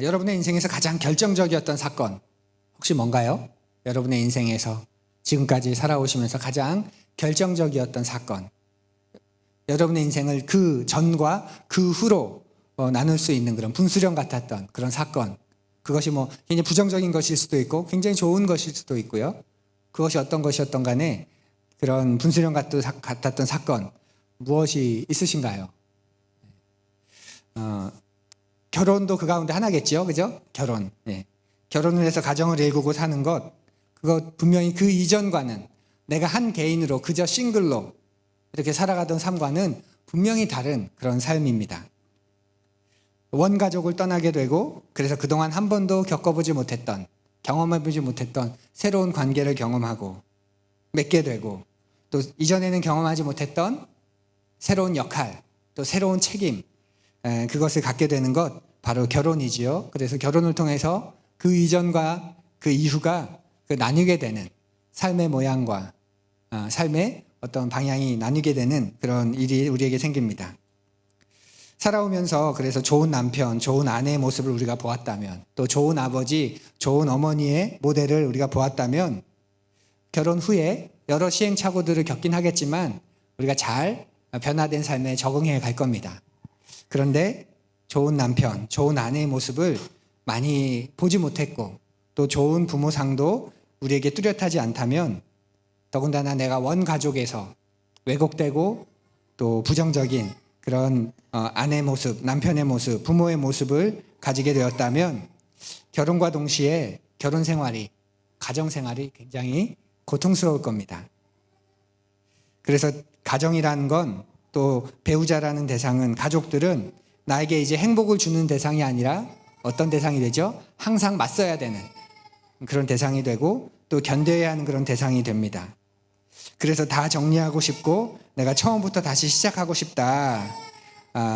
여러분의 인생에서 가장 결정적이었던 사건 혹시 뭔가요? 여러분의 인생에서 지금까지 살아오시면서 가장 결정적이었던 사건, 여러분의 인생을 그 전과 그 후로 나눌 수 있는 그런 분수령 같았던 그런 사건, 그것이 굉장히 부정적인 것일 수도 있고 굉장히 좋은 것일 수도 있고요. 그것이 어떤 것이었던 간에 그런 분수령 같았던 사건 무엇이 있으신가요? 결혼도 그 가운데 하나겠죠, 그죠? 결혼. 예. 결혼을 해서 가정을 일구고 사는 것, 그것 분명히 그 이전과는, 내가 한 개인으로 그저 싱글로 이렇게 살아가던 삶과는 분명히 다른 그런 삶입니다. 원가족을 떠나게 되고, 그래서 그동안 한 번도 겪어보지 못했던, 경험해보지 못했던 새로운 관계를 경험하고 맺게 되고, 또 이전에는 경험하지 못했던 새로운 역할, 또 새로운 책임, 그것을 갖게 되는 것, 바로 결혼이지요. 그래서 결혼을 통해서 그 이전과 그 이후가 나뉘게 되는 삶의 모양과 삶의 어떤 방향이 나뉘게 되는 그런 일이 우리에게 생깁니다. 살아오면서 그래서 좋은 남편, 좋은 아내의 모습을 우리가 보았다면, 또 좋은 아버지, 좋은 어머니의 모델을 우리가 보았다면, 결혼 후에 여러 시행착오들을 겪긴 하겠지만 우리가 잘 변화된 삶에 적응해 갈 겁니다. 그런데 좋은 남편, 좋은 아내의 모습을 많이 보지 못했고, 또 좋은 부모상도 우리에게 뚜렷하지 않다면, 더군다나 내가 원가족에서 왜곡되고 또 부정적인 그런 아내의 모습, 남편의 모습, 부모의 모습을 가지게 되었다면, 결혼과 동시에 결혼 생활이, 가정 생활이 굉장히 고통스러울 겁니다. 그래서 가정이라는 건, 또 배우자라는 대상은, 가족들은 나에게 이제 행복을 주는 대상이 아니라 어떤 대상이 되죠? 항상 맞서야 되는 그런 대상이 되고, 또 견뎌야 하는 그런 대상이 됩니다. 그래서 다 정리하고 싶고 내가 처음부터 다시 시작하고 싶다.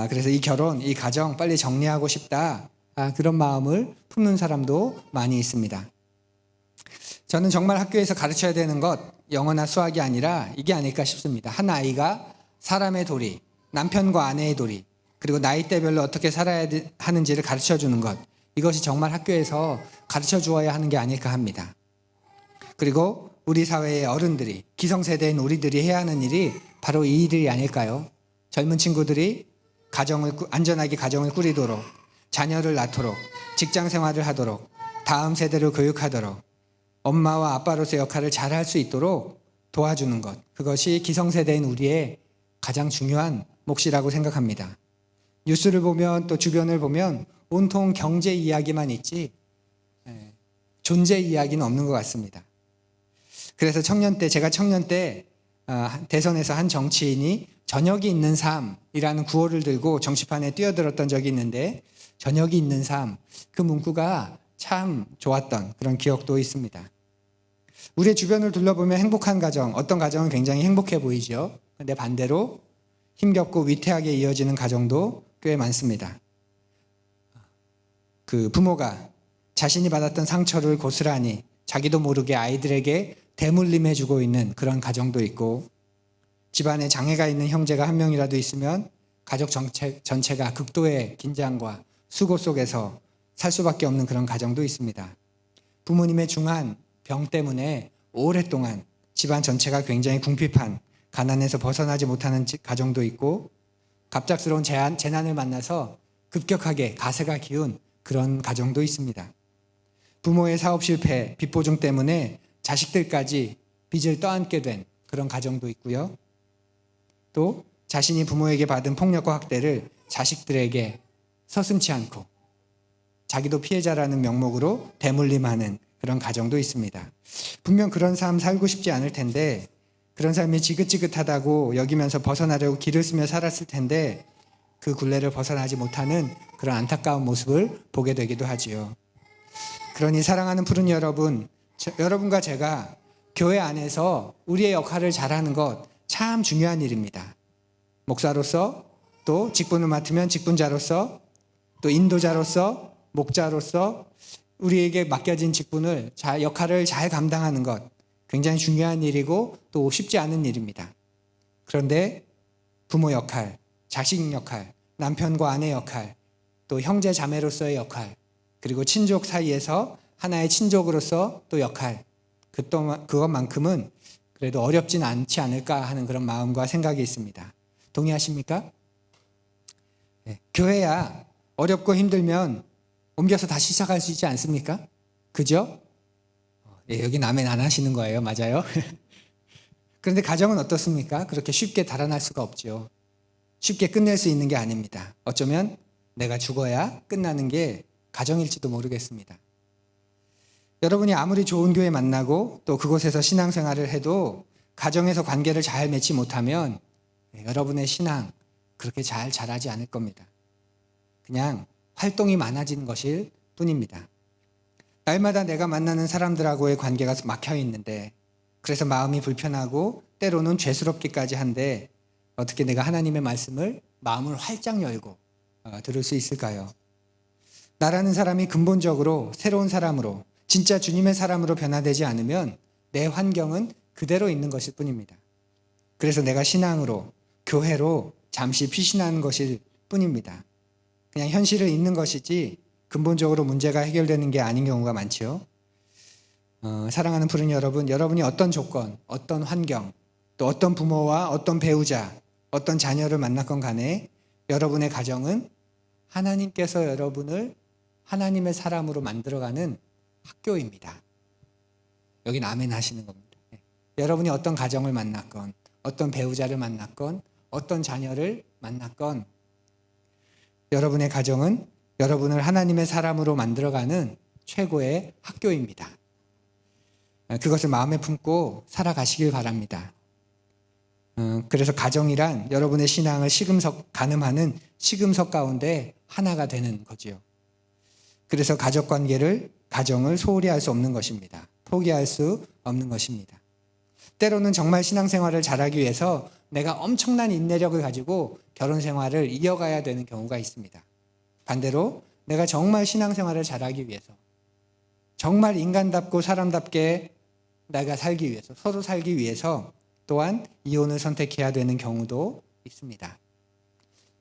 그래서 이 결혼, 이 가정 빨리 정리하고 싶다. 그런 마음을 품는 사람도 많이 있습니다. 저는 정말 학교에서 가르쳐야 되는 것, 영어나 수학이 아니라 이게 아닐까 싶습니다. 한 아이가 사람의 도리, 남편과 아내의 도리, 그리고 나이대별로 어떻게 살아야 하는지를 가르쳐 주는 것, 이것이 정말 학교에서 가르쳐 주어야 하는 게 아닐까 합니다. 그리고 우리 사회의 어른들이, 기성세대인 우리들이 해야 하는 일이 바로 이 일이 아닐까요? 젊은 친구들이 안전하게 가정을 꾸리도록, 자녀를 낳도록, 직장 생활을 하도록, 다음 세대를 교육하도록, 엄마와 아빠로서의 역할을 잘 할 수 있도록 도와주는 것, 그것이 기성세대인 우리의 가장 중요한 몫이라고 생각합니다. 뉴스를 보면, 또 주변을 보면 온통 경제 이야기만 있지 존재 이야기는 없는 것 같습니다. 그래서 제가 청년 때 대선에서 한 정치인이 저녁이 있는 삶이라는 구호를 들고 정치판에 뛰어들었던 적이 있는데, 저녁이 있는 삶, 그 문구가 참 좋았던 그런 기억도 있습니다. 우리의 주변을 둘러보면 행복한 가정, 어떤 가정은 굉장히 행복해 보이죠. 그런데 반대로 힘겹고 위태하게 이어지는 가정도 꽤 많습니다. 그 부모가 자신이 받았던 상처를 고스란히 자기도 모르게 아이들에게 대물림해주고 있는 그런 가정도 있고, 집안에 장애가 있는 형제가 한 명이라도 있으면 가족 전체가 극도의 긴장과 수고 속에서 살 수밖에 없는 그런 가정도 있습니다. 부모님의 중한 병 때문에 오랫동안 집안 전체가 굉장히 궁핍한, 가난에서 벗어나지 못하는 가정도 있고, 갑작스러운 재난을 만나서 급격하게 가세가 기운 그런 가정도 있습니다. 부모의 사업 실패, 빚 보증 때문에 자식들까지 빚을 떠안게 된 그런 가정도 있고요. 또 자신이 부모에게 받은 폭력과 학대를 자식들에게 서슴지 않고 자기도 피해자라는 명목으로 대물림하는 그런 가정도 있습니다. 분명 그런 삶 살고 싶지 않을 텐데, 그런 삶이 지긋지긋하다고 여기면서 벗어나려고 길을 쓰며 살았을 텐데, 그 굴레를 벗어나지 못하는 그런 안타까운 모습을 보게 되기도 하지요. 그러니 사랑하는 푸른 여러분, 여러분과 제가 교회 안에서 우리의 역할을 잘하는 것 참 중요한 일입니다. 목사로서, 또 직분을 맡으면 직분자로서, 또 인도자로서, 목자로서 우리에게 맡겨진 직분을, 역할을 잘 감당하는 것 굉장히 중요한 일이고 또 쉽지 않은 일입니다. 그런데 부모 역할, 자식 역할, 남편과 아내 역할, 또 형제 자매로서의 역할, 그리고 친족 사이에서 하나의 친족으로서 또 역할, 그것만큼은 그래도 어렵진 않지 않을까 하는 그런 마음과 생각이 있습니다. 동의하십니까? 네. 교회야 어렵고 힘들면 옮겨서 다시 시작할 수 있지 않습니까? 그죠? 예, 여긴 아멘 안 하시는 거예요. 맞아요? 그런데 가정은 어떻습니까? 그렇게 쉽게 달아날 수가 없죠. 쉽게 끝낼 수 있는 게 아닙니다. 어쩌면 내가 죽어야 끝나는 게 가정일지도 모르겠습니다. 여러분이 아무리 좋은 교회 만나고 또 그곳에서 신앙생활을 해도 가정에서 관계를 잘 맺지 못하면 여러분의 신앙 그렇게 잘 자라지 않을 겁니다. 그냥 활동이 많아지는 것일 뿐입니다. 날마다 내가 만나는 사람들하고의 관계가 막혀 있는데 그래서 마음이 불편하고 때로는 죄스럽기까지 한데 어떻게 내가 하나님의 말씀을 마음을 활짝 열고 들을 수 있을까요? 나라는 사람이 근본적으로 새로운 사람으로 진짜 주님의 사람으로 변화되지 않으면 내 환경은 그대로 있는 것일 뿐입니다. 그래서 내가 신앙으로 교회로 잠시 피신하는 것일 뿐입니다. 그냥 현실을 잊는 것이지 근본적으로 문제가 해결되는 게 아닌 경우가 많죠. 사랑하는 푸른 여러분, 여러분이 어떤 조건, 어떤 환경, 또 어떤 부모와 어떤 배우자, 어떤 자녀를 만났건 간에 여러분의 가정은 하나님께서 여러분을 하나님의 사람으로 만들어가는 학교입니다. 여긴 아멘 하시는 겁니다. 여러분이 어떤 가정을 만났건 어떤 배우자를 만났건 어떤 자녀를 만났건 여러분의 가정은 여러분을 하나님의 사람으로 만들어가는 최고의 학교입니다. 그것을 마음에 품고 살아가시길 바랍니다. 그래서 가정이란 여러분의 신앙을 가늠하는 시금석 가운데 하나가 되는 거지요. 그래서 가정을 소홀히 할 수 없는 것입니다. 포기할 수 없는 것입니다. 때로는 정말 신앙생활을 잘하기 위해서 내가 엄청난 인내력을 가지고 결혼 생활을 이어가야 되는 경우가 있습니다. 반대로 내가 정말 신앙생활을 잘하기 위해서 정말 인간답고 사람답게 내가 살기 위해서 서로 살기 위해서 또한 이혼을 선택해야 되는 경우도 있습니다.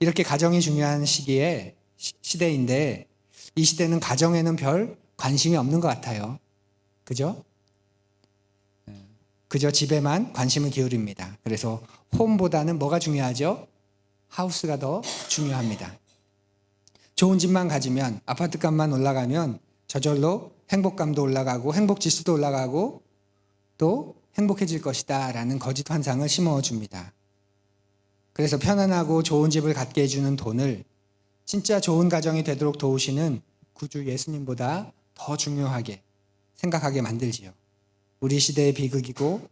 이렇게 가정이 중요한 시대인데 이 시대는 가정에는 별 관심이 없는 것 같아요. 그죠? 그저 집에만 관심을 기울입니다. 그래서 홈보다는 뭐가 중요하죠? 하우스가 더 중요합니다. 좋은 집만 가지면 아파트값만 올라가면 저절로 행복감도 올라가고 행복지수도 올라가고 또 행복해질 것이다 라는 거짓 환상을 심어줍니다. 그래서 편안하고 좋은 집을 갖게 해주는 돈을 진짜 좋은 가정이 되도록 도우시는 구주 예수님보다 더 중요하게 생각하게 만들지요. 우리 시대의 비극이고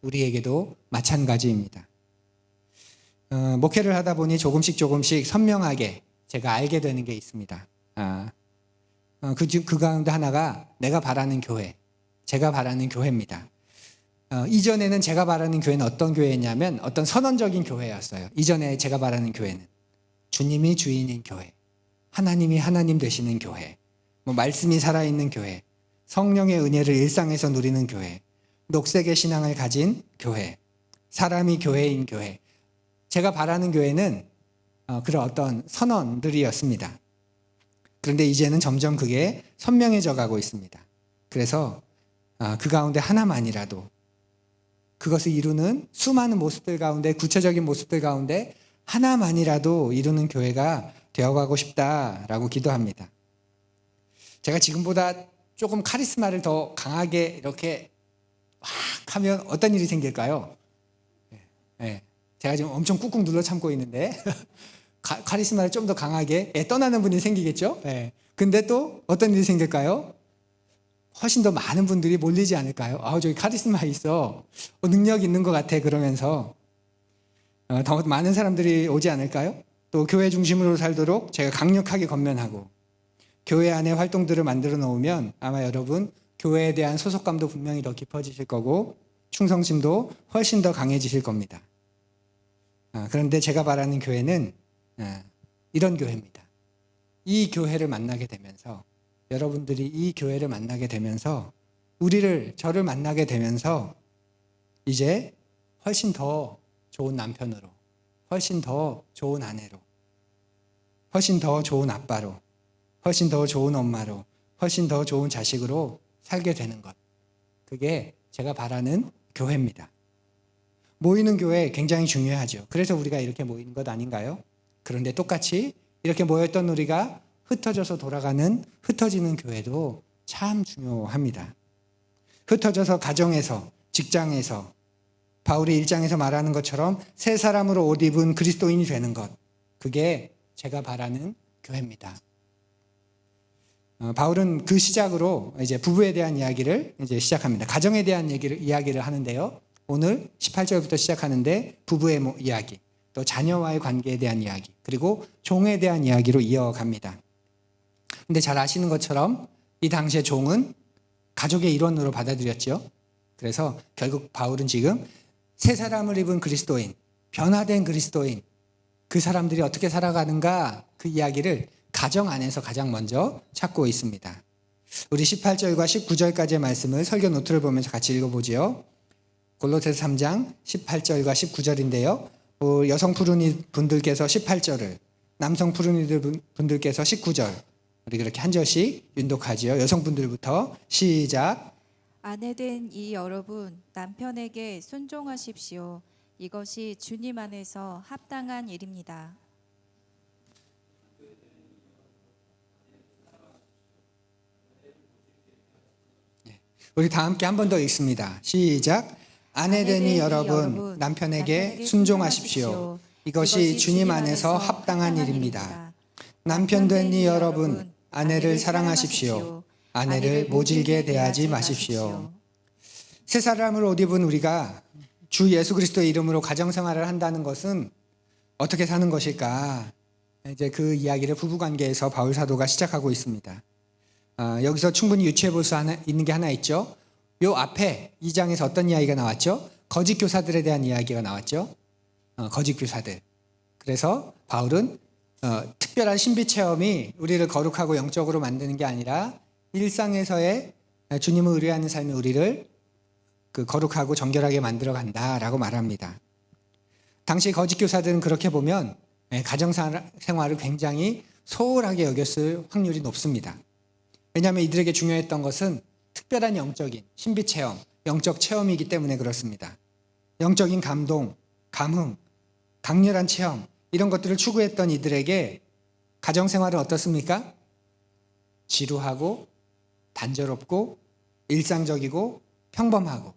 우리에게도 마찬가지입니다. 목회를 하다 보니 조금씩 선명하게 제가 알게 되는 게 있습니다. 그 가운데 하나가 내가 바라는 교회, 제가 바라는 교회입니다. 이전에는 제가 바라는 교회는 어떤 교회였냐면 어떤 선언적인 교회였어요. 이전에 제가 바라는 교회는 주님이 주인인 교회, 하나님이 하나님 되시는 교회, 말씀이 살아있는 교회, 성령의 은혜를 일상에서 누리는 교회, 녹색의 신앙을 가진 교회, 사람이 교회인 교회. 제가 바라는 교회는 그런 어떤 선언들이었습니다. 그런데 이제는 점점 그게 선명해져 가고 있습니다. 그래서 그 가운데 하나만이라도 그것을 이루는 수많은 모습들 가운데 구체적인 모습들 가운데 하나만이라도 이루는 교회가 되어가고 싶다라고 기도합니다. 제가 지금보다 조금 카리스마를 더 강하게 이렇게 확 하면 어떤 일이 생길까요? 제가 지금 엄청 꾹꾹 눌러 참고 있는데 카리스마를 좀 더 강하게 떠나는 분이 생기겠죠? 근데 또 어떤 일이 생길까요? 훨씬 더 많은 분들이 몰리지 않을까요? 저기 카리스마 있어. 능력 있는 것 같아. 그러면서 더 많은 사람들이 오지 않을까요? 또 교회 중심으로 살도록 제가 강력하게 권면하고 교회 안에 활동들을 만들어 놓으면 아마 여러분 교회에 대한 소속감도 분명히 더 깊어지실 거고 충성심도 훨씬 더 강해지실 겁니다. 그런데 제가 바라는 교회는 이런 교회입니다. 이 교회를 만나게 되면서 여러분들이 이 교회를 만나게 되면서 저를 만나게 되면서 이제 훨씬 더 좋은 남편으로, 훨씬 더 좋은 아내로, 훨씬 더 좋은 아빠로, 훨씬 더 좋은 엄마로, 훨씬 더 좋은 자식으로 살게 되는 것. 그게 제가 바라는 교회입니다. 모이는 교회 굉장히 중요하죠. 그래서 우리가 이렇게 모이는 것 아닌가요? 그런데 똑같이 이렇게 모였던 우리가 흩어져서 돌아가는, 흩어지는 교회도 참 중요합니다. 흩어져서 가정에서, 직장에서, 바울이 1장에서 말하는 것처럼 새 사람으로 옷 입은 그리스도인이 되는 것. 그게 제가 바라는 교회입니다. 바울은 그 시작으로 이제 부부에 대한 이야기를 이제 시작합니다. 가정에 대한 이야기를 하는데요. 오늘 18절부터 시작하는데 부부의 이야기, 또 자녀와의 관계에 대한 이야기, 그리고 종에 대한 이야기로 이어갑니다. 근데 잘 아시는 것처럼 이 당시에 종은 가족의 일원으로 받아들였죠. 그래서 결국 바울은 지금 새 사람을 입은 그리스도인, 변화된 그리스도인, 그 사람들이 어떻게 살아가는가 그 이야기를 가정 안에서 가장 먼저 찾고 있습니다. 우리 18절과 19절까지의 말씀을 설교 노트를 보면서 같이 읽어보지요. 골로새서 3장 18절과 19절인데요. 여성 푸르니 분들께서 18절을, 남성 푸르니 분들께서 19절, 우리 그렇게 한 절씩 윤독하지요. 여성분들부터 시작. 아내된 이 여러분, 남편에게 순종하십시오. 이것이 주님 안에서 합당한 일입니다. 우리 다 함께 한 번 더 읽습니다. 시작. 아내된 이 여러분, 남편에게 순종하십시오. 이것이 주님 안에서 합당한 일입니다. 남편된 이 여러분, 아내를 사랑하십시오. 아내를 모질게 대하지 마십시오. 새 사람을 옷 입은 우리가 주 예수 그리스도의 이름으로 가정생활을 한다는 것은 어떻게 사는 것일까? 이제 그 이야기를 부부관계에서 바울 사도가 시작하고 있습니다. 여기서 충분히 유추해 볼 수 있는 게 하나 있죠. 요 앞에 2장에서 어떤 이야기가 나왔죠? 거짓 교사들에 대한 이야기가 나왔죠. 거짓 교사들. 그래서 바울은 특별한 신비 체험이 우리를 거룩하고 영적으로 만드는 게 아니라 일상에서의 주님을 의뢰하는 삶이 우리를 거룩하고 정결하게 만들어 간다라고 말합니다. 당시 거짓 교사들은 그렇게 보면 가정생활을 굉장히 소홀하게 여겼을 확률이 높습니다. 왜냐하면 이들에게 중요했던 것은 특별한 영적인 신비 체험, 영적 체험이기 때문에 그렇습니다. 영적인 감동, 감흥, 강렬한 체험 이런 것들을 추구했던 이들에게 가정생활은 어떻습니까? 지루하고 단조롭고 일상적이고 평범하고,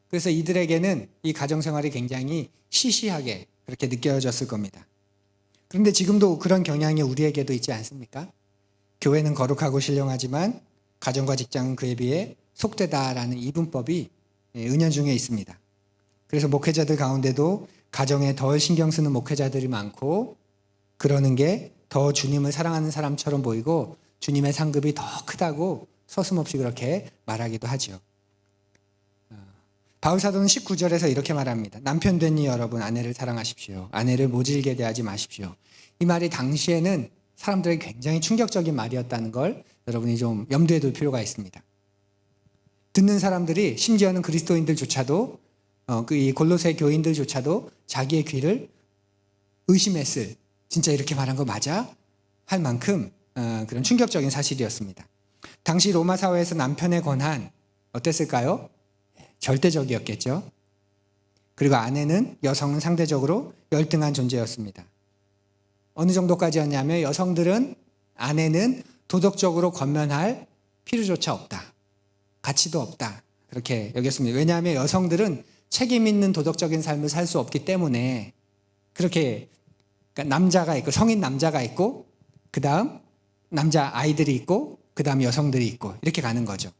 그래서 이들에게는 이 가정생활이 굉장히 시시하게 그렇게 느껴졌을 겁니다. 그런데 지금도 그런 경향이 우리에게도 있지 않습니까? 교회는 거룩하고 신령하지만 가정과 직장은 그에 비해 속되다라는 이분법이 은연중에 있습니다. 그래서 목회자들 가운데도 가정에 덜 신경 쓰는 목회자들이 많고, 그러는 게 더 주님을 사랑하는 사람처럼 보이고 주님의 상급이 더 크다고 서슴없이 그렇게 말하기도 하죠. 바울 사도는 19절에서 이렇게 말합니다. 남편 된 이 여러분, 아내를 사랑하십시오. 아내를 모질게 대하지 마십시오. 이 말이 당시에는 사람들에게 굉장히 충격적인 말이었다는 걸 여러분이 좀 염두에 둘 필요가 있습니다. 듣는 사람들이, 심지어는 그리스도인들조차도, 이 골로새 교인들조차도 자기의 귀를 의심했을, 진짜 이렇게 말한 거 맞아? 할 만큼 그런 충격적인 사실이었습니다. 당시 로마 사회에서 남편의 권한 어땠을까요? 절대적이었겠죠. 그리고 아내는, 여성은 상대적으로 열등한 존재였습니다. 어느 정도까지였냐면 아내는 도덕적으로 권면할 필요조차 없다. 가치도 없다. 그렇게 여겼습니다. 왜냐하면 여성들은 책임 있는 도덕적인 삶을 살 수 없기 때문에 그렇게, 그러니까 남자가 있고, 성인 남자가 있고, 그 다음 남자 아이들이 있고, 그 다음 여성들이 있고, 이렇게 가는 거죠.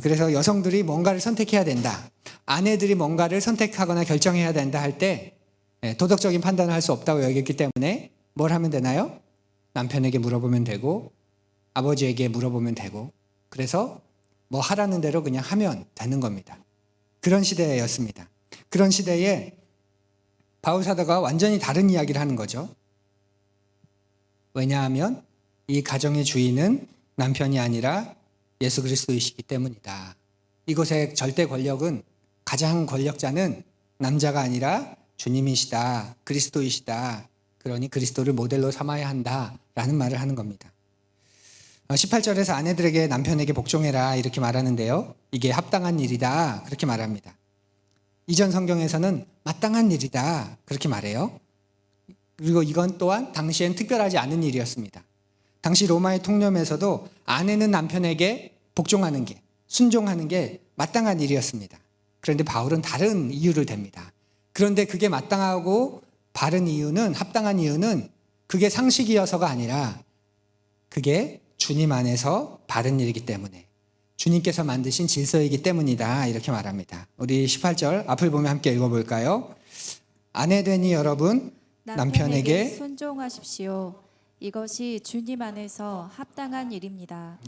그래서 여성들이 뭔가를 선택해야 된다, 아내들이 뭔가를 선택하거나 결정해야 된다 할 때 도덕적인 판단을 할 수 없다고 여겼기 때문에 뭘 하면 되나요? 남편에게 물어보면 되고, 아버지에게 물어보면 되고, 그래서 뭐 하라는 대로 그냥 하면 되는 겁니다. 그런 시대였습니다. 그런 시대에 바울 사도가 완전히 다른 이야기를 하는 거죠. 왜냐하면 이 가정의 주인은 남편이 아니라 예수 그리스도이시기 때문이다. 이곳의 절대 권력은, 가장 권력자는 남자가 아니라 주님이시다, 그리스도이시다. 그러니 그리스도를 모델로 삼아야 한다라는 말을 하는 겁니다. 18절에서 아내들에게 남편에게 복종해라 이렇게 말하는데요. 이게 합당한 일이다 그렇게 말합니다. 이전 성경에서는 마땅한 일이다 그렇게 말해요. 그리고 이건 또한 당시엔 특별하지 않은 일이었습니다. 당시 로마의 통념에서도 아내는 남편에게 복종하는 게, 순종하는 게 마땅한 일이었습니다. 그런데 바울은 다른 이유를 댑니다. 그런데 그게 마땅하고 바른 이유는, 합당한 이유는 그게 상식이어서가 아니라 그게 주님 안에서 바른 일이기 때문에, 주님께서 만드신 질서이기 때문이다 이렇게 말합니다. 우리 18절 앞을 보면 함께 읽어볼까요? 아내되니 여러분 남편에게 순종하십시오. 이것이 주님 안에서 합당한 일입니다.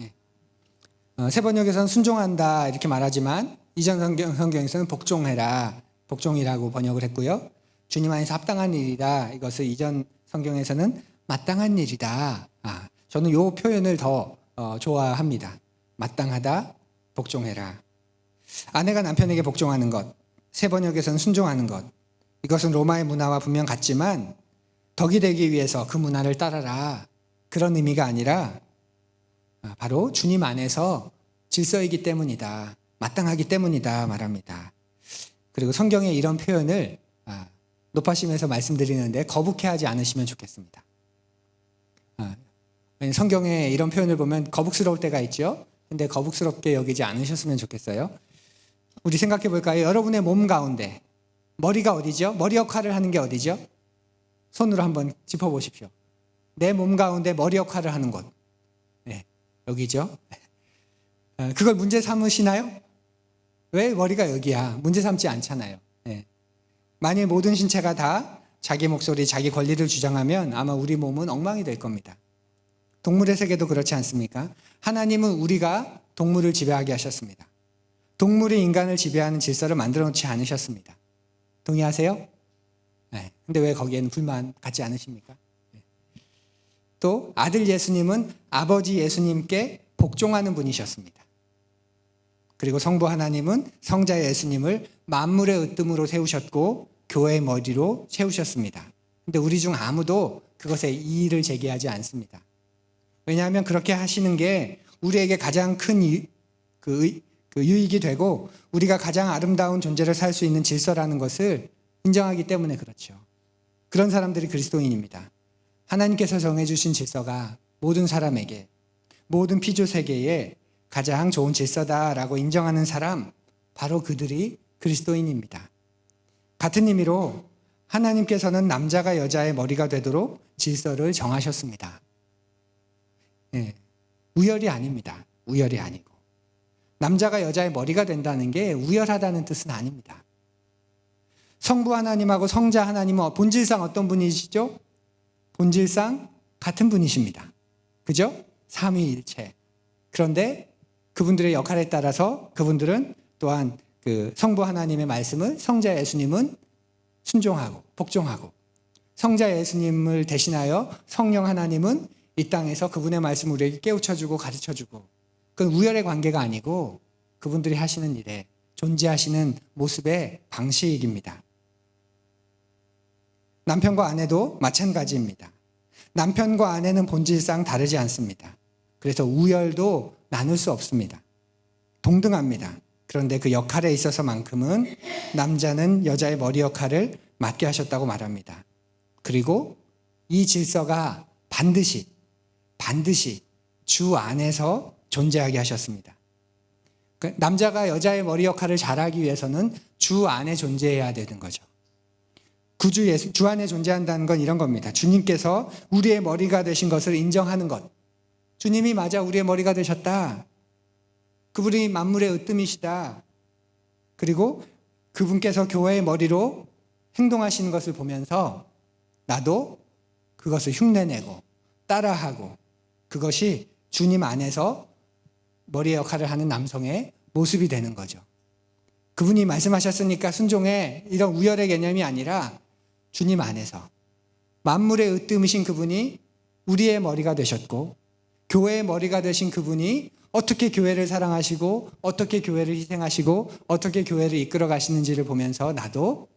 세번역에서는 순종한다 이렇게 말하지만 이전 성경에서는 복종해라, 복종이라고 번역을 했고요. 주님 안에서 합당한 일이다, 이것을 이전 성경에서는 마땅한 일이다. 저는 이 표현을 더 좋아합니다. 마땅하다, 복종해라. 아내가 남편에게 복종하는 것, 세번역에서는 순종하는 것, 이것은 로마의 문화와 분명 같지만 덕이 되기 위해서 그 문화를 따라라, 그런 의미가 아니라 바로 주님 안에서 질서이기 때문이다, 마땅하기 때문이다 말합니다. 그리고 성경에 이런 표현을 높아심에서 말씀드리는데 거북해하지 않으시면 좋겠습니다. 성경에 이런 표현을 보면 거북스러울 때가 있죠. 근데 거북스럽게 여기지 않으셨으면 좋겠어요. 우리 생각해 볼까요? 여러분의 몸 가운데 머리가 어디죠? 머리 역할을 하는 게 어디죠? 손으로 한번 짚어보십시오. 내 몸 가운데 머리 역할을 하는 곳. 네, 여기죠. 그걸 문제 삼으시나요? 왜 머리가 여기야? 문제 삼지 않잖아요. 네. 만일 모든 신체가 다 자기 목소리, 자기 권리를 주장하면 아마 우리 몸은 엉망이 될 겁니다. 동물의 세계도 그렇지 않습니까? 하나님은 우리가 동물을 지배하게 하셨습니다. 동물이 인간을 지배하는 질서를 만들어 놓지 않으셨습니다. 동의하세요? 네. 근데 왜 거기에는 불만 갖지 않으십니까? 네. 또 아들 예수님은 아버지 예수님께 복종하는 분이셨습니다. 그리고 성부 하나님은 성자 예수님을 만물의 으뜸으로 세우셨고 교회의 머리로 세우셨습니다. 근데 우리 중 아무도 그것에 이의를 제기하지 않습니다. 왜냐하면 그렇게 하시는 게 우리에게 가장 큰 유익이 되고 우리가 가장 아름다운 존재를 살 수 있는 질서라는 것을 인정하기 때문에 그렇죠. 그런 사람들이 그리스도인입니다. 하나님께서 정해주신 질서가 모든 사람에게, 모든 피조 세계에 가장 좋은 질서다라고 인정하는 사람, 바로 그들이 그리스도인입니다. 같은 의미로 하나님께서는 남자가 여자의 머리가 되도록 질서를 정하셨습니다. 네, 우열이 아닙니다. 우열이 아니고. 남자가 여자의 머리가 된다는 게 우열하다는 뜻은 아닙니다. 성부 하나님하고 성자 하나님은 본질상 어떤 분이시죠? 본질상 같은 분이십니다. 그죠? 삼위일체. 그런데 그분들의 역할에 따라서 그분들은 또한 그 성부 하나님의 말씀을 성자 예수님은 순종하고 복종하고, 성자 예수님을 대신하여 성령 하나님은 이 땅에서 그분의 말씀을 우리에게 깨우쳐주고 가르쳐주고, 그건 우열의 관계가 아니고 그분들이 하시는 일에 존재하시는 모습의 방식입니다. 남편과 아내도 마찬가지입니다. 남편과 아내는 본질상 다르지 않습니다. 그래서 우열도 나눌 수 없습니다. 동등합니다. 그런데 그 역할에 있어서만큼은 남자는 여자의 머리 역할을 맡게 하셨다고 말합니다. 그리고 이 질서가 반드시 주 안에서 존재하게 하셨습니다. 남자가 여자의 머리 역할을 잘하기 위해서는 주 안에 존재해야 되는 거죠. 구주 예수, 주 안에 존재한다는 건 이런 겁니다. 주님께서 우리의 머리가 되신 것을 인정하는 것. 주님이 맞아 우리의 머리가 되셨다. 그분이 만물의 으뜸이시다. 그리고 그분께서 교회의 머리로 행동하시는 것을 보면서 나도 그것을 흉내내고 따라하고, 그것이 주님 안에서 머리 역할을 하는 남성의 모습이 되는 거죠. 그분이 말씀하셨으니까 순종해, 이런 우열의 개념이 아니라 주님 안에서 만물의 으뜸이신 그분이 우리의 머리가 되셨고, 교회의 머리가 되신 그분이 어떻게 교회를 사랑하시고 어떻게 교회를 희생하시고 어떻게 교회를 이끌어 가시는지를 보면서 나도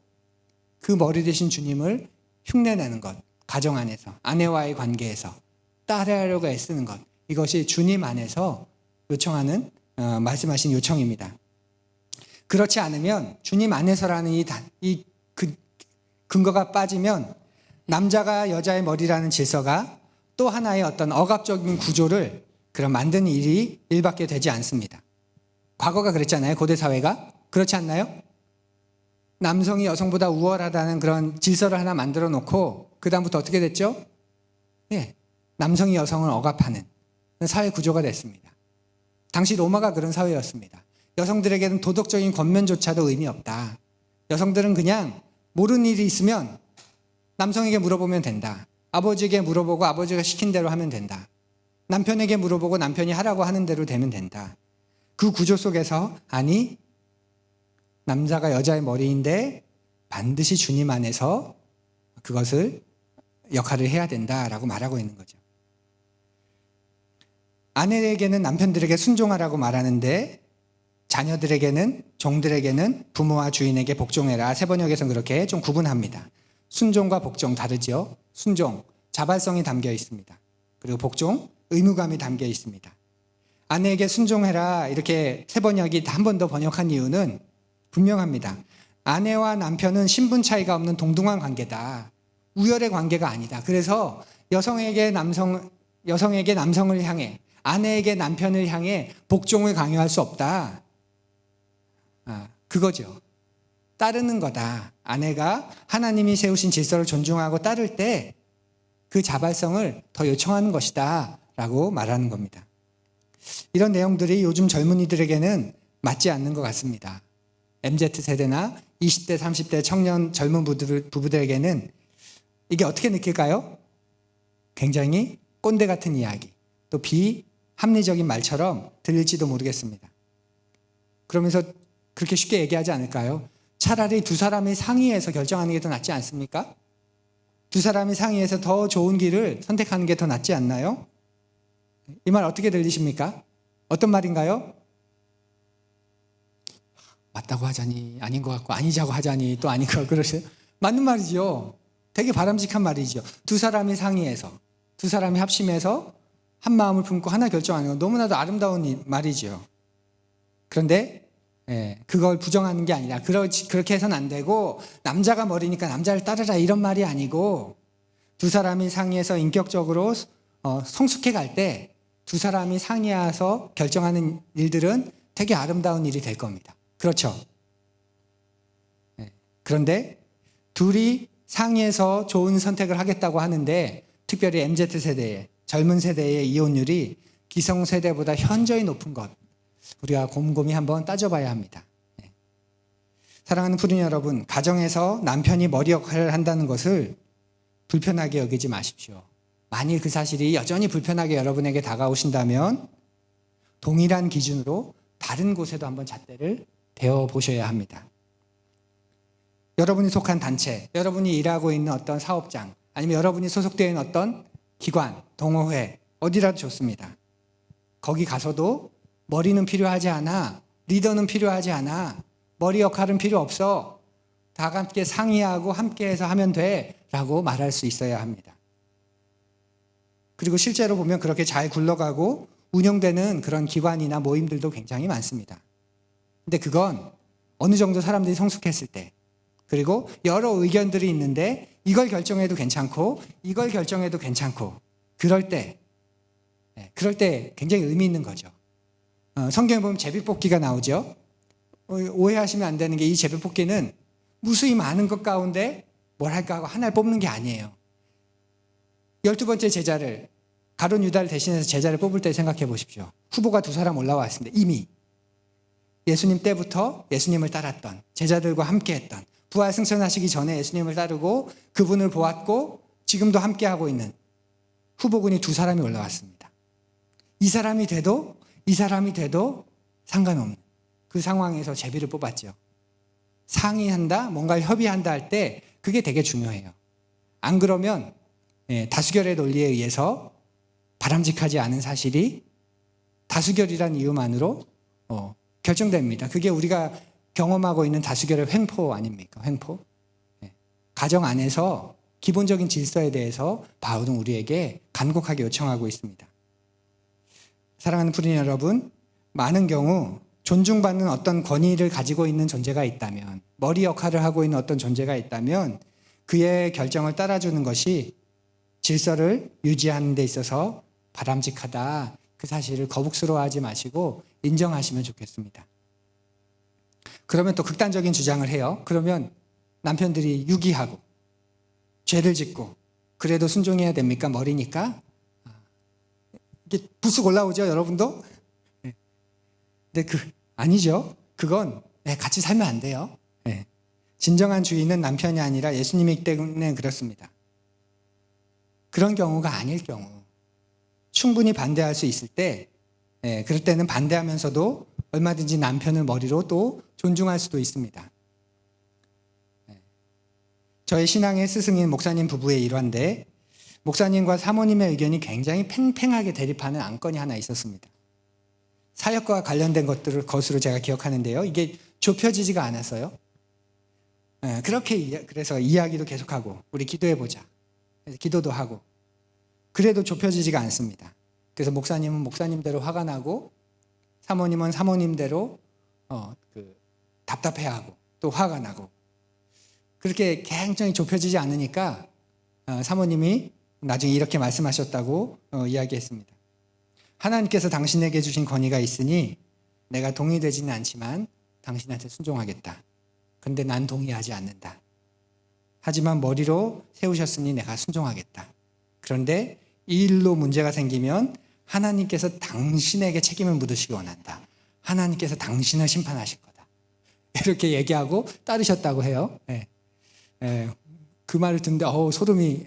그 머리 되신 주님을 흉내내는 것, 가정 안에서 아내와의 관계에서 따라하려고 애쓰는 것, 이것이 주님 안에서 요청하는 말씀하신 요청입니다. 그렇지 않으면 주님 안에서라는 이 근거가 빠지면 남자가 여자의 머리라는 질서가 또 하나의 어떤 억압적인 구조를 그런 만드는 일밖에 되지 않습니다. 과거가 그랬잖아요. 고대 사회가. 그렇지 않나요? 남성이 여성보다 우월하다는 그런 질서를 하나 만들어 놓고 그 다음부터 어떻게 됐죠? 예, 남성이 여성을 억압하는 사회 구조가 됐습니다. 당시 로마가 그런 사회였습니다. 여성들에게는 도덕적인 권면조차도 의미 없다. 여성들은 그냥 모르는 일이 있으면 남성에게 물어보면 된다. 아버지에게 물어보고 아버지가 시킨 대로 하면 된다. 남편에게 물어보고 남편이 하라고 하는 대로 되면 된다. 그 구조 속에서 아니 남자가 여자의 머리인데 반드시 주님 안에서 그것을 역할을 해야 된다라고 말하고 있는 거죠. 아내에게는 남편들에게 순종하라고 말하는데 자녀들에게는 종들에게는 부모와 주인에게 복종해라. 세번역에서는 그렇게 좀 구분합니다. 순종과 복종 다르죠. 순종, 자발성이 담겨 있습니다. 그리고 복종, 의무감이 담겨 있습니다. 아내에게 순종해라 이렇게 세번역이 한 번 더 번역한 이유는 분명합니다. 아내와 남편은 신분 차이가 없는 동등한 관계다. 우열의 관계가 아니다. 그래서 여성에게 남성을 향해 아내에게 남편을 향해 복종을 강요할 수 없다. 그거죠. 따르는 거다. 아내가 하나님이 세우신 질서를 존중하고 따를 때 그 자발성을 더 요청하는 것이다 라고 말하는 겁니다. 이런 내용들이 요즘 젊은이들에게는 맞지 않는 것 같습니다. MZ세대나 20대, 30대 청년 젊은 부부들에게는 이게 어떻게 느낄까요? 굉장히 꼰대 같은 이야기, 또 비합리적인 말처럼 들릴지도 모르겠습니다. 그러면서 그렇게 쉽게 얘기하지 않을까요? 차라리 두 사람이 상의해서 결정하는 게 더 낫지 않습니까? 두 사람이 상의해서 더 좋은 길을 선택하는 게 더 낫지 않나요? 이 말 어떻게 들리십니까? 어떤 말인가요? 맞다고 하자니 아닌 것 같고 아니자고 하자니 또 아닌 것 같고 그러세요? 맞는 말이죠. 되게 바람직한 말이죠. 두 사람이 상의해서 두 사람이 합심해서 한 마음을 품고 하나 결정하는 건 너무나도 아름다운 말이죠. 그런데 그걸 부정하는 게 아니라 그렇게 해서는 안 되고 남자가 머리니까 남자를 따르라 이런 말이 아니고 두 사람이 상의해서 인격적으로 성숙해 갈 때 두 사람이 상의해서 결정하는 일들은 되게 아름다운 일이 될 겁니다. 그렇죠? 그런데 둘이 상의해서 좋은 선택을 하겠다고 하는데 특별히 MZ세대의 젊은 세대의 이혼율이 기성세대보다 현저히 높은 것 우리가 곰곰이 한번 따져봐야 합니다. 사랑하는 부인 여러분, 가정에서 남편이 머리 역할을 한다는 것을 불편하게 여기지 마십시오. 만일 그 사실이 여전히 불편하게 여러분에게 다가오신다면 동일한 기준으로 다른 곳에도 한번 잣대를 대어보셔야 합니다. 여러분이 속한 단체, 여러분이 일하고 있는 어떤 사업장, 아니면 여러분이 소속되어 있는 어떤 기관, 동호회, 어디라도 좋습니다. 거기 가서도 머리는 필요하지 않아, 리더는 필요하지 않아, 머리 역할은 필요 없어, 다 함께 상의하고 함께해서 하면 돼 라고 말할 수 있어야 합니다. 그리고 실제로 보면 그렇게 잘 굴러가고 운영되는 그런 기관이나 모임들도 굉장히 많습니다. 근데 그건 어느 정도 사람들이 성숙했을 때, 그리고 여러 의견들이 있는데 이걸 결정해도 괜찮고 이걸 결정해도 괜찮고 그럴 때 굉장히 의미 있는 거죠. 성경에 보면 제비뽑기가 나오죠. 오해하시면 안 되는 게 이 제비뽑기는 무수히 많은 것 가운데 뭘 할까 하고 하나를 뽑는 게 아니에요. 12번째 제자를 가룟 유다를 대신해서 제자를 뽑을 때 생각해 보십시오. 후보가 두 사람 올라왔습니다. 이미 예수님 때부터 예수님을 따랐던 제자들과 함께했던 부활 승천하시기 전에 예수님을 따르고 그분을 보았고 지금도 함께하고 있는 후보군이 두 사람이 올라왔습니다. 이 사람이 돼도 상관없는 그 상황에서 제비를 뽑았죠. 상의한다, 뭔가를 협의한다 할 때 그게 되게 중요해요. 안 그러면 다수결의 논리에 의해서 바람직하지 않은 사실이 다수결이란 이유만으로 결정됩니다. 그게 우리가 경험하고 있는 다수결의 횡포 아닙니까? 횡포. 가정 안에서 기본적인 질서에 대해서 바울은 우리에게 간곡하게 요청하고 있습니다. 사랑하는 푸른 여러분, 많은 경우 존중받는 어떤 권위를 가지고 있는 존재가 있다면, 머리 역할을 하고 있는 어떤 존재가 있다면 그의 결정을 따라주는 것이 질서를 유지하는 데 있어서 바람직하다. 그 사실을 거북스러워하지 마시고 인정하시면 좋겠습니다. 그러면 또 극단적인 주장을 해요. 그러면 남편들이 유기하고 죄를 짓고 그래도 순종해야 됩니까? 머리니까. 이게 부스고 올라오죠, 여러분도? 근데 아니죠. 그건 같이 살면 안 돼요. 진정한 주인은 남편이 아니라 예수님이기 때문에 그렇습니다. 그런 경우가 아닐 경우, 충분히 반대할 수 있을 때, 그럴 때는 반대하면서도 얼마든지 남편을 머리로 또 존중할 수도 있습니다. 저의 신앙의 스승인 목사님 부부의 일화인데, 목사님과 사모님의 의견이 굉장히 팽팽하게 대립하는 안건이 하나 있었습니다. 사역과 관련된 것으로 제가 기억하는데요. 이게 좁혀지지가 않았어요. 그래서 이야기도 계속하고 우리 기도해보자. 그래서 기도도 하고 그래도 좁혀지지가 않습니다. 그래서 목사님은 목사님대로 화가 나고 사모님은 사모님대로 답답해하고 또 화가 나고 그렇게 굉장히 좁혀지지 않으니까 사모님이 나중에 이렇게 말씀하셨다고 이야기했습니다. 하나님께서 당신에게 주신 권위가 있으니 내가 동의되지는 않지만 당신한테 순종하겠다. 근데 난 동의하지 않는다. 하지만 머리로 세우셨으니 내가 순종하겠다. 그런데 이 일로 문제가 생기면 하나님께서 당신에게 책임을 묻으시기 원한다. 하나님께서 당신을 심판하실 거다. 이렇게 얘기하고 따르셨다고 해요. 그 말을 듣는데 소름이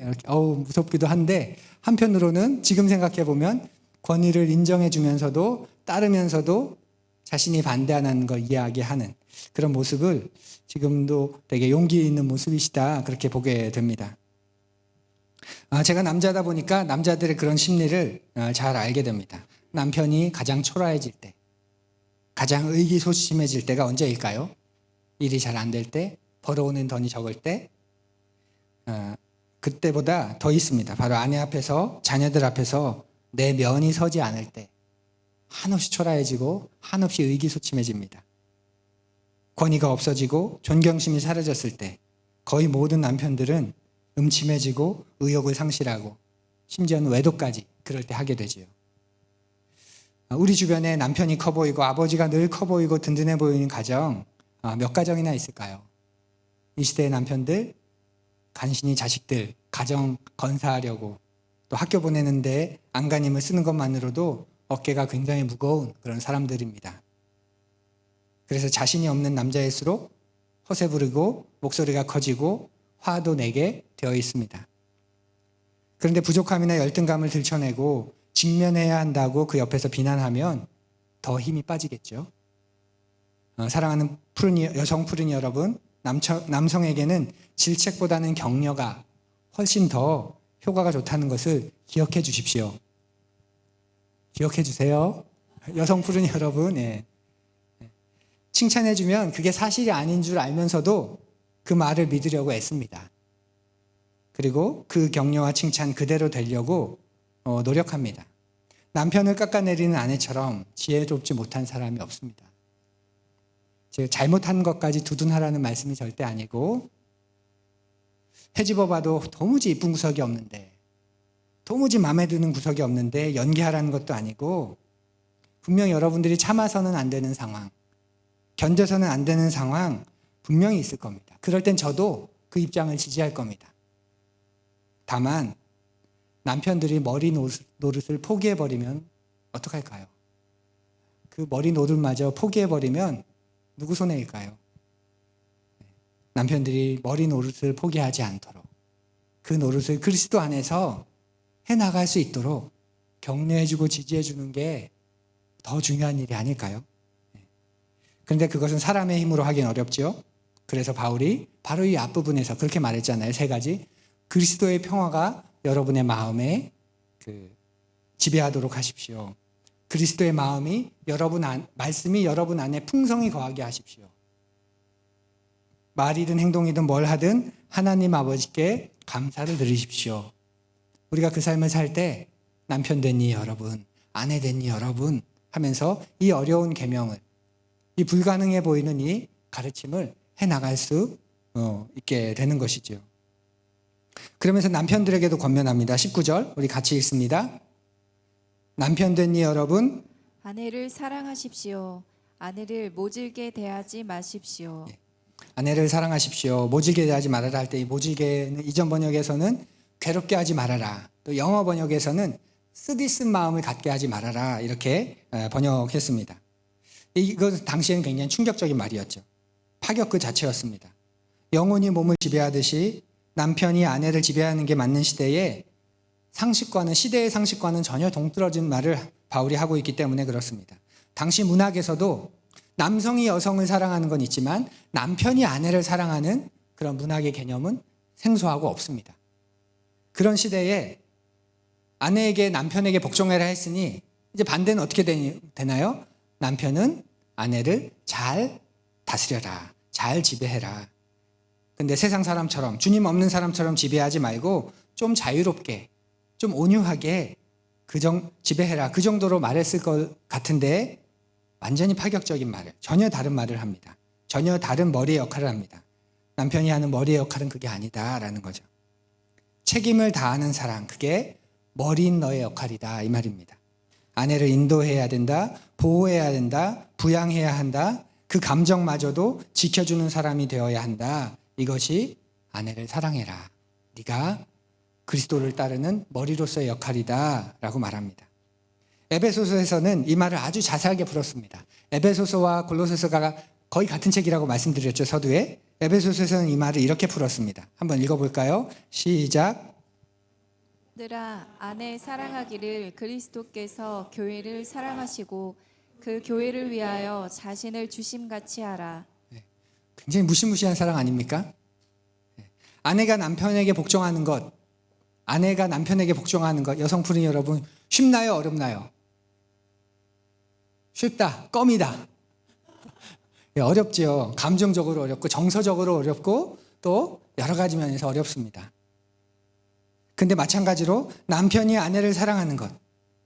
무섭기도 한데 한편으로는 지금 생각해 보면 권위를 인정해 주면서도 따르면서도 자신이 반대하는 걸 이야기하는 그런 모습을 지금도 되게 용기 있는 모습이시다 그렇게 보게 됩니다. 제가 남자다 보니까 남자들의 그런 심리를 잘 알게 됩니다. 남편이 가장 초라해질 때, 가장 의기소침해질 때가 언제일까요? 일이 잘 안 될 때, 벌어오는 돈이 적을 때, 그때보다 더 있습니다. 바로 아내 앞에서, 자녀들 앞에서 내 면이 서지 않을 때 한없이 초라해지고 한없이 의기소침해집니다. 권위가 없어지고 존경심이 사라졌을 때 거의 모든 남편들은 음침해지고 의욕을 상실하고 심지어는 외도까지 그럴 때 하게 되지요. 우리 주변에 남편이 커 보이고 아버지가 늘 커 보이고 든든해 보이는 가정 몇 가정이나 있을까요? 이 시대의 남편들 간신히 자식들 가정 건사하려고 또 학교 보내는데 안간힘을 쓰는 것만으로도 어깨가 굉장히 무거운 그런 사람들입니다. 그래서 자신이 없는 남자일수록 허세 부르고 목소리가 커지고 화도 내게 되어 있습니다. 그런데 부족함이나 열등감을 들춰내고 직면해야 한다고 그 옆에서 비난하면 더 힘이 빠지겠죠. 사랑하는 여성 푸른이 여러분, 남성에게는 질책보다는 격려가 훨씬 더 효과가 좋다는 것을 기억해 주십시오. 기억해 주세요. 여성 푸른이 여러분, 칭찬해주면 그게 사실이 아닌 줄 알면서도 그 말을 믿으려고 애씁니다. 그리고 그 격려와 칭찬 그대로 되려고 노력합니다. 남편을 깎아내리는 아내처럼 지혜롭지 못한 사람이 없습니다. 즉 잘못한 것까지 두둔하라는 말씀이 절대 아니고 헤집어봐도 도무지 이쁜 구석이 없는데 도무지 마음에 드는 구석이 없는데 연기하라는 것도 아니고 분명히 여러분들이 참아서는 안 되는 상황, 견뎌서는 안 되는 상황 분명히 있을 겁니다. 그럴 땐 저도 그 입장을 지지할 겁니다. 다만 남편들이 머리 노릇을 포기해버리면 어떡할까요? 그 머리 노릇마저 포기해버리면 누구 손해일까요? 남편들이 머리 노릇을 포기하지 않도록 그 노릇을 그리스도 안에서 해나갈 수 있도록 격려해주고 지지해주는 게 더 중요한 일이 아닐까요? 그런데 그것은 사람의 힘으로 하기는 어렵죠. 그래서 바울이 바로 이 앞부분에서 그렇게 말했잖아요. 3가지. 그리스도의 평화가 여러분의 마음에 지배하도록 하십시오. 그리스도의 말씀이 여러분 안에 풍성히 거하게 하십시오. 말이든 행동이든 뭘 하든 하나님 아버지께 감사를 드리십시오. 우리가 그 삶을 살 때 남편 되니 여러분, 아내 됐니 여러분 하면서 이 어려운 계명을, 이 불가능해 보이는 이 가르침을 해나갈 수 있게 되는 것이죠. 그러면서 남편들에게도 권면합니다. 19절 우리 같이 읽습니다. 남편 됐니 여러분 아내를 사랑하십시오. 아내를 모질게 대하지 마십시오. 아내를 사랑하십시오. 모질게 대하지 말아라 할 때 이 모질게는 이전 번역에서는 괴롭게 하지 말아라. 또 영어 번역에서는 쓰디쓴 마음을 갖게 하지 말아라. 이렇게 번역했습니다. 이것 당시에는 굉장히 충격적인 말이었죠. 파격 그 자체였습니다. 영혼이 몸을 지배하듯이 남편이 아내를 지배하는 게 맞는 시대에 시대의 상식과는 전혀 동떨어진 말을 바울이 하고 있기 때문에 그렇습니다. 당시 문학에서도 남성이 여성을 사랑하는 건 있지만 남편이 아내를 사랑하는 그런 문학의 개념은 생소하고 없습니다. 그런 시대에 아내에게 남편에게 복종해라 했으니 이제 반대는 어떻게 되나요? 남편은 아내를 잘 다스려라, 잘 지배해라. 근데 세상 사람처럼, 주님 없는 사람처럼 지배하지 말고 좀 자유롭게, 좀 온유하게 지배해라. 그 정도로 말했을 것 같은데 완전히 파격적인 말을, 전혀 다른 말을 합니다. 전혀 다른 머리의 역할을 합니다. 남편이 하는 머리의 역할은 그게 아니다라는 거죠. 책임을 다하는 사랑, 그게 머리인 너의 역할이다 이 말입니다. 아내를 인도해야 된다, 보호해야 된다, 부양해야 한다, 그 감정마저도 지켜주는 사람이 되어야 한다. 이것이 아내를 사랑해라. 네가 그리스도를 따르는 머리로서의 역할이다 라고 말합니다. 에베소서에서는 이 말을 아주 자세하게 풀었습니다. 에베소서와 골로새서가 거의 같은 책이라고 말씀드렸죠, 서두에. 에베소서에서는 이 말을 이렇게 풀었습니다. 한번 읽어볼까요? 시작. 들아 아내 사랑하기를 그리스도께서 교회를 사랑하시고 그 교회를 위하여 자신을 주심같이 하라. 굉장히 무시무시한 사랑 아닙니까? 아내가 남편에게 복종하는 것, 아내가 남편에게 복종하는 것, 여성분이 여러분 쉽나요? 어렵나요? 쉽다, 껌이다. 어렵지요. 감정적으로 어렵고 정서적으로 어렵고 또 여러 가지 면에서 어렵습니다. 근데 마찬가지로 남편이 아내를 사랑하는 것,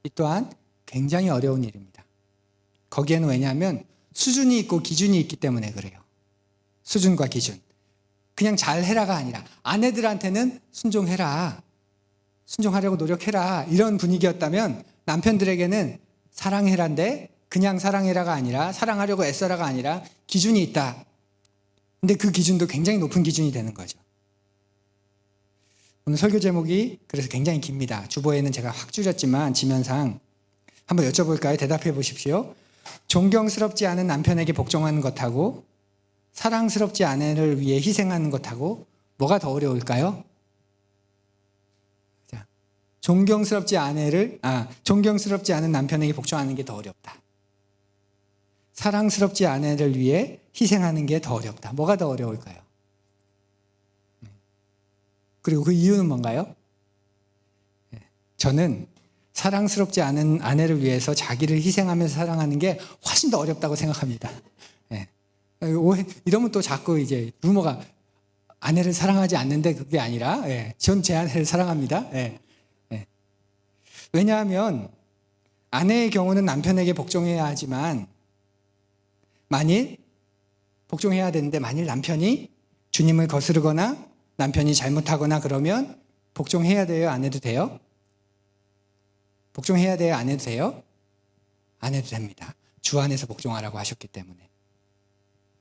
이 또한 굉장히 어려운 일입니다. 거기에는 왜냐하면 수준이 있고 기준이 있기 때문에 그래요. 수준과 기준. 그냥 잘해라가 아니라 아내들한테는 순종해라, 순종하려고 노력해라 이런 분위기였다면 남편들에게는 사랑해라인데 그냥 사랑해라가 아니라 사랑하려고 애써라가 아니라 기준이 있다. 근데 그 기준도 굉장히 높은 기준이 되는 거죠. 오늘 설교 제목이 그래서 굉장히 깁니다. 주보에는 제가 확 줄였지만 지면상 한번 여쭤볼까요? 대답해 보십시오. 존경스럽지 않은 남편에게 복종하는 것하고 사랑스럽지 아내를 위해 희생하는 것하고 뭐가 더 어려울까요? 자, 존경스럽지 않은 남편에게 복종하는 게 더 어렵다. 사랑스럽지 아내를 위해 희생하는 게 더 어렵다. 뭐가 더 어려울까요? 그리고 그 이유는 뭔가요? 저는 사랑스럽지 않은 아내를 위해서 자기를 희생하면서 사랑하는 게 훨씬 더 어렵다고 생각합니다. 이러면 또 자꾸 이제 루머가 아내를 사랑하지 않는데 그게 아니라 전 제 아내를 사랑합니다. 왜냐하면 아내의 경우는 남편에게 복종해야 하지만 만일 복종해야 되는데 만일 남편이 주님을 거스르거나 남편이 잘못하거나 그러면 복종해야 돼요? 안 해도 돼요? 복종해야 돼요? 안 해도 돼요? 안 해도 됩니다. 주 안에서 복종하라고 하셨기 때문에.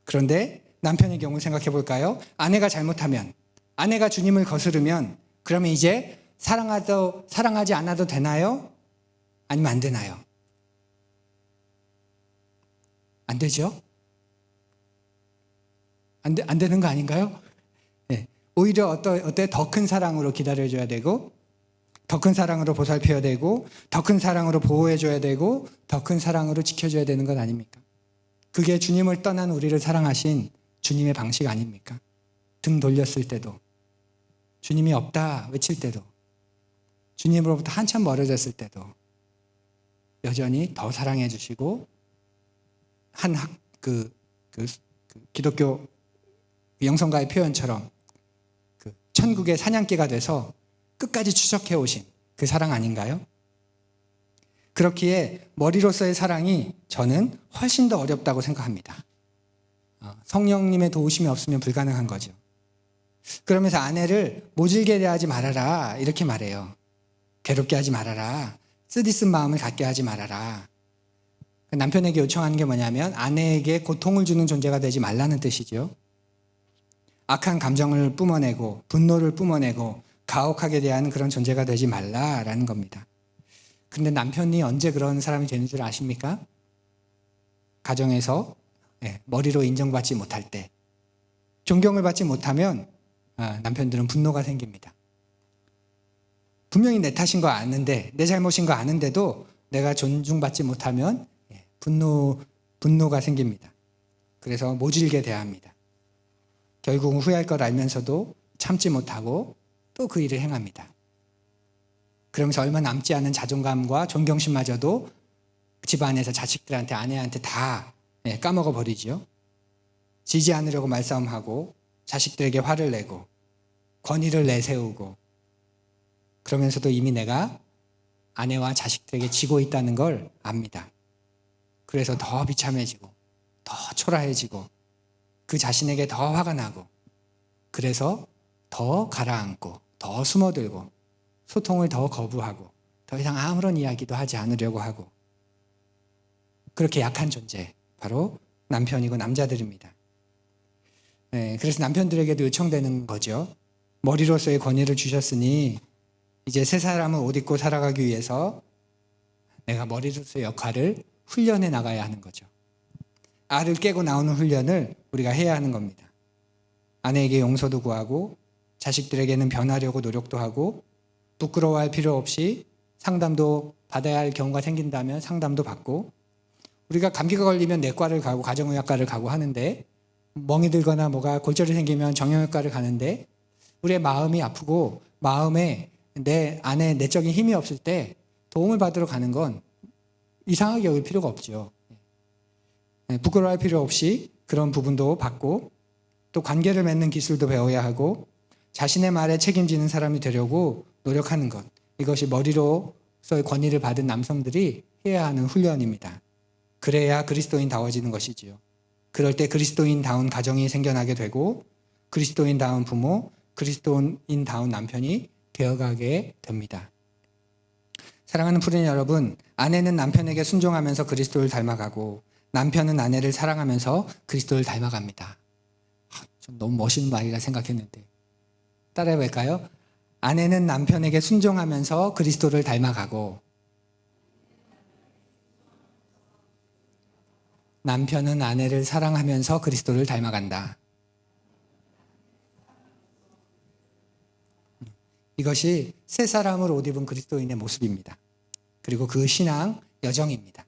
그런데 남편의 경우 생각해 볼까요? 아내가 잘못하면, 아내가 주님을 거스르면 그러면 이제 사랑하지 않아도 되나요? 아니면 안 되나요? 안 되죠? 안 되는 거 아닌가요? 네. 오히려 어때? 더 큰 사랑으로 기다려줘야 되고 더 큰 사랑으로 보살펴야 되고 더 큰 사랑으로 보호해줘야 되고 더 큰 사랑으로 지켜줘야 되는 것 아닙니까? 그게 주님을 떠난 우리를 사랑하신 주님의 방식 아닙니까? 등 돌렸을 때도 주님이 없다 외칠 때도 주님으로부터 한참 멀어졌을 때도 여전히 더 사랑해 주시고 기독교 영성가의 표현처럼 천국의 사냥개가 돼서 끝까지 추적해 오신 그 사랑 아닌가요? 그렇기에 머리로서의 사랑이 저는 훨씬 더 어렵다고 생각합니다. 성령님의 도우심이 없으면 불가능한 거죠. 그러면서 아내를 모질게 대하지 말아라 이렇게 말해요. 괴롭게 하지 말아라. 쓰디쓴 마음을 갖게 하지 말아라. 남편에게 요청하는 게 뭐냐면 아내에게 고통을 주는 존재가 되지 말라는 뜻이죠. 악한 감정을 뿜어내고 분노를 뿜어내고 가혹하게 대하는 그런 존재가 되지 말라라는 겁니다. 근데 남편이 언제 그런 사람이 되는 줄 아십니까? 가정에서 머리로 인정받지 못할 때, 존경을 받지 못하면 남편들은 분노가 생깁니다. 분명히 내 탓인 거 아는데, 내 잘못인 거 아는데도 내가 존중받지 못하면 분노가 생깁니다. 그래서 모질게 대합니다. 결국은 후회할 걸 알면서도 참지 못하고 또 그 일을 행합니다. 그러면서 얼마 남지 않은 자존감과 존경심마저도 집안에서 자식들한테, 아내한테 다 까먹어 버리죠. 지지 않으려고 말싸움하고 자식들에게 화를 내고 권위를 내세우고, 그러면서도 이미 내가 아내와 자식들에게 지고 있다는 걸 압니다. 그래서 더 비참해지고 더 초라해지고 그 자신에게 더 화가 나고, 그래서 더 가라앉고 더 숨어들고 소통을 더 거부하고 더 이상 아무런 이야기도 하지 않으려고 하고, 그렇게 약한 존재 바로 남편이고 남자들입니다. 그래서 남편들에게도 요청되는 거죠. 머리로서의 권위를 주셨으니 이제 새 사람은 옷 입고 살아가기 위해서 내가 머리로서의 역할을 훈련해 나가야 하는 거죠. 알을 깨고 나오는 훈련을 우리가 해야 하는 겁니다. 아내에게 용서도 구하고 자식들에게는 변하려고 노력도 하고, 부끄러워할 필요 없이 상담도 받아야 할 경우가 생긴다면 상담도 받고, 우리가 감기가 걸리면 내과를 가고 가정의학과를 가고 하는데, 멍이 들거나 뭐가 골절이 생기면 정형외과를 가는데, 우리의 마음이 아프고 마음에 내 안에 내적인 힘이 없을 때 도움을 받으러 가는 건 이상하게 여길 필요가 없죠. 부끄러워할 필요 없이 그런 부분도 받고, 또 관계를 맺는 기술도 배워야 하고, 자신의 말에 책임지는 사람이 되려고 노력하는 것, 이것이 머리로서의 권위를 받은 남성들이 해야 하는 훈련입니다. 그래야 그리스도인다워지는 것이지요. 그럴 때 그리스도인다운 가정이 생겨나게 되고, 그리스도인다운 부모, 그리스도인다운 남편이 되어가게 됩니다. 사랑하는 프리인 여러분, 아내는 남편에게 순종하면서 그리스도를 닮아가고 남편은 아내를 사랑하면서 그리스도를 닮아갑니다. 좀 너무 멋있는 말이라 생각했는데 따라해 볼까요? 아내는 남편에게 순종하면서 그리스도를 닮아가고 남편은 아내를 사랑하면서 그리스도를 닮아간다. 이것이 새 사람을 옷 입은 그리스도인의 모습입니다. 그리고 그 신앙 여정입니다.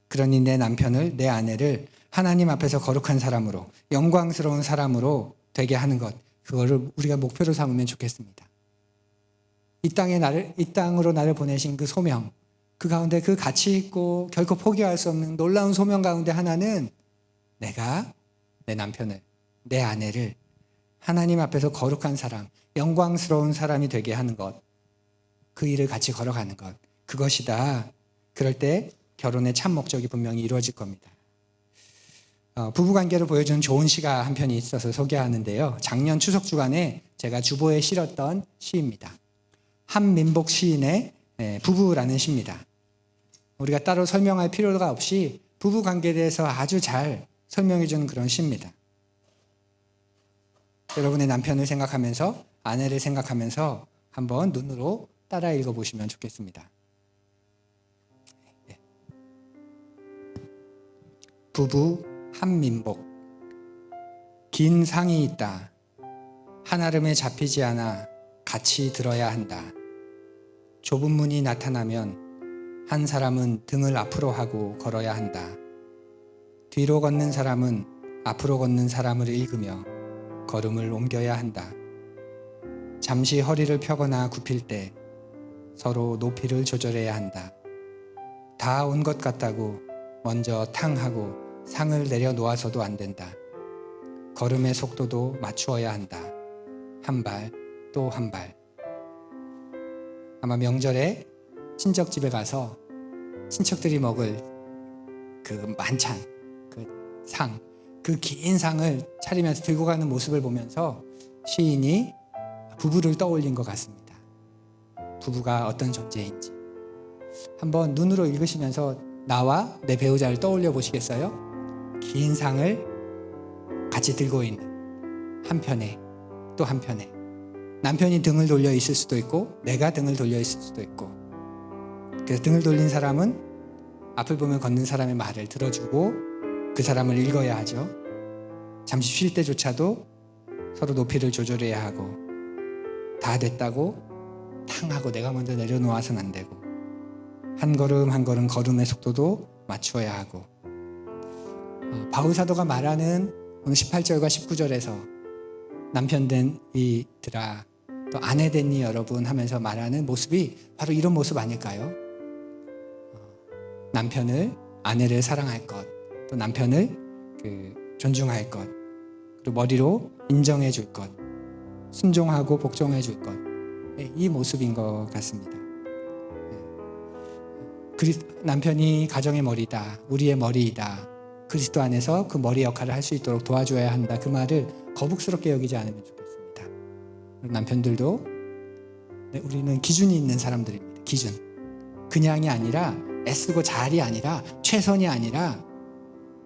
그러니 내 남편을, 내 아내를 하나님 앞에서 거룩한 사람으로, 영광스러운 사람으로 되게 하는 것, 그거를 우리가 목표로 삼으면 좋겠습니다. 이 땅으로 나를 보내신 그 소명, 그 가운데 그 가치 있고 결코 포기할 수 없는 놀라운 소명 가운데 하나는 내가 내 남편을, 내 아내를 하나님 앞에서 거룩한 사람, 영광스러운 사람이 되게 하는 것, 그 일을 같이 걸어가는 것, 그것이다. 그럴 때 결혼의 참 목적이 분명히 이루어질 겁니다. 부부관계를 보여주는 좋은 시가 한 편이 있어서 소개하는데요. 작년 추석 주간에 제가 주보에 실었던 시입니다. 한민복 시인의 부부라는 시입니다. 우리가 따로 설명할 필요가 없이 부부관계에 대해서 아주 잘 설명해 주는 그런 시입니다. 여러분의 남편을 생각하면서, 아내를 생각하면서 한번 눈으로 따라 읽어보시면 좋겠습니다. 부부 한민복. 긴 상이 있다. 한아름에 잡히지 않아 같이 들어야 한다. 좁은 문이 나타나면 한 사람은 등을 앞으로 하고 걸어야 한다. 뒤로 걷는 사람은 앞으로 걷는 사람을 읽으며 걸음을 옮겨야 한다. 잠시 허리를 펴거나 굽힐 때 서로 높이를 조절해야 한다. 다 온 것 같다고 먼저 탕하고 상을 내려놓아서도 안 된다. 걸음의 속도도 맞추어야 한다. 한 발 또 한 발. 아마 명절에 친척집에 가서 친척들이 먹을 그 만찬, 그 상, 그 긴 상을 차리면서 들고 가는 모습을 보면서 시인이 부부를 떠올린 것 같습니다. 부부가 어떤 존재인지 한번 눈으로 읽으시면서 나와 내 배우자를 떠올려 보시겠어요? 긴 상을 같이 들고 있는 한편에 또 한편에 남편이 등을 돌려 있을 수도 있고 내가 등을 돌려 있을 수도 있고, 그래서 등을 돌린 사람은 앞을 보면 걷는 사람의 말을 들어주고 그 사람을 읽어야 하죠. 잠시 쉴 때조차도 서로 높이를 조절해야 하고, 다 됐다고 탕 하고 내가 먼저 내려놓아서는 안 되고, 한 걸음 한 걸음 걸음의 속도도 맞추어야 하고, 바울 사도가 말하는 오늘 18절과 19절에서 남편 된 이들아 또 아내 된 이 여러분 하면서 말하는 모습이 바로 이런 모습 아닐까요? 남편을, 아내를 사랑할 것, 또 남편을 존중할 것, 그리고 머리로 인정해 줄 것, 순종하고 복종해 줄 것, 이 모습인 것 같습니다. 남편이 가정의 머리다, 우리의 머리이다, 그리스도 안에서 그 머리 역할을 할 수 있도록 도와줘야 한다, 그 말을 거북스럽게 여기지 않으면 좋겠습니다. 남편들도 우리는 기준이 있는 사람들입니다. 기준, 그냥이 아니라 애쓰고 잘이 아니라 최선이 아니라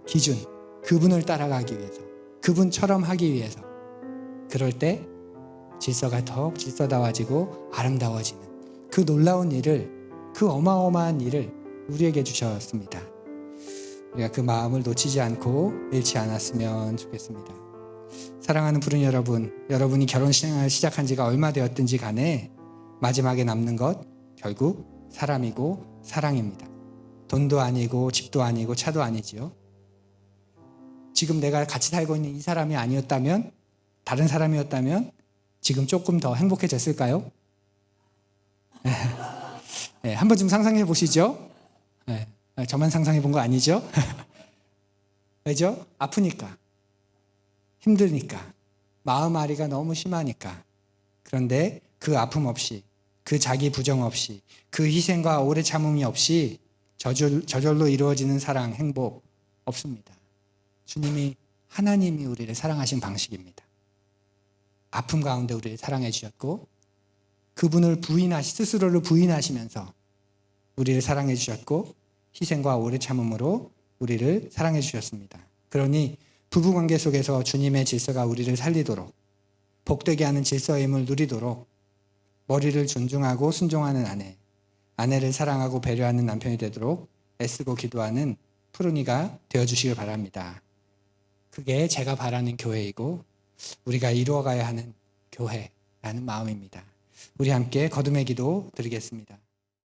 기준, 그분을 따라가기 위해서, 그분처럼 하기 위해서, 그럴 때 질서가 더욱 질서다워지고 아름다워지는 그 놀라운 일을, 그 어마어마한 일을 우리에게 주셨습니다. 우리가 그 마음을 놓치지 않고 잃지 않았으면 좋겠습니다. 사랑하는 부른 여러분, 여러분이 결혼 생활을 시작한 지가 얼마 되었든지 간에 마지막에 남는 것 결국 사람이고 사랑입니다. 돈도 아니고 집도 아니고 차도 아니지요. 지금 내가 같이 살고 있는 이 사람이 아니었다면, 다른 사람이었다면 지금 조금 더 행복해졌을까요? 네, 한 번쯤 상상해 보시죠. 네, 저만 상상해 본 거 아니죠? 왜죠? 아프니까, 힘드니까, 마음앓이가 너무 심하니까. 그런데 그 아픔 없이, 그 자기 부정 없이, 그 희생과 오래 참음이 없이 저절로 이루어지는 사랑, 행복 없습니다. 주님이, 하나님이 우리를 사랑하신 방식입니다. 아픔 가운데 우리를 사랑해 주셨고, 그분을 스스로를 부인하시면서 우리를 사랑해 주셨고, 희생과 오래 참음으로 우리를 사랑해 주셨습니다. 그러니 부부관계 속에서 주님의 질서가 우리를 살리도록, 복되게 하는 질서의 힘을 누리도록 머리를 존중하고 순종하는 아내, 아내를 사랑하고 배려하는 남편이 되도록 애쓰고 기도하는 푸른이가 되어주시길 바랍니다. 그게 제가 바라는 교회이고 우리가 이루어가야 하는 교회라는 마음입니다. 우리 함께 거듭의 기도 드리겠습니다.